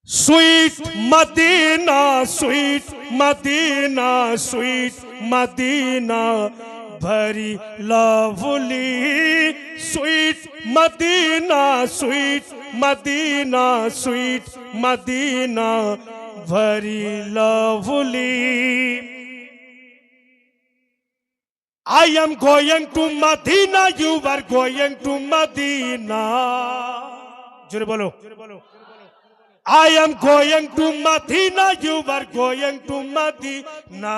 Sweet Medina, sweet Medina, sweet Medina, very lovely. Sweet Medina, sweet Medina, sweet Medina, very lovely. I am going to Medina, you are going to Medina. Jure bolo. I am going to Medina, you are going to Medina.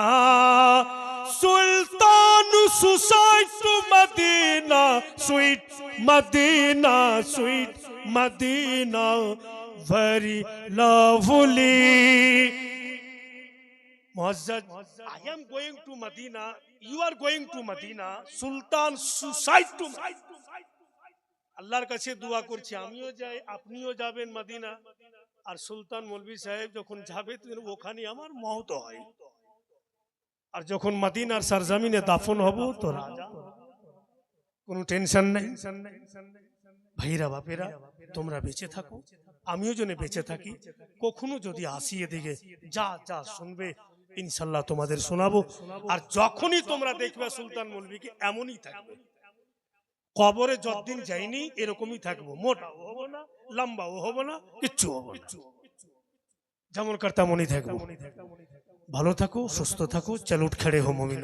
Sultan suicide to Medina, sweet Medina, sweet Medina, very lovely. Muazzaz, I am going to Medina, you are going to Medina. Sultan suicide to Medina. আল্লাহর কাছে দোয়া করছি আমিও যাই আপনিও যাবেন Medina আর সুলতান মৌলভী সাহেব যখন যাবে ওখানে আমার মওত হয় আর যখন মদিনার সরজমিনে দাফন হব তো রাজা কোনো টেনশন নাই ভাইরা বাপেরা তোমরা বেঁচে থাকো আমিও যেন বেঁচে থাকি কখনো যদি আসি এদিকে যা যা শুনবে ইনশাআল্লাহ তোমাদের শোনাবো আর যখনই তোমরা দেখবে সুলতান মৌলভীকে এমনই থাকবে কবরে যতদিন যাইনি এরকমই থাকবো মোটাও হব না লম্বাও হব না কিচ্ছু হব না যেমন করতাম মনি থাকবো ভালো থাকো সুস্থ থাকো চলো উঠ খড়ে হো মুমিন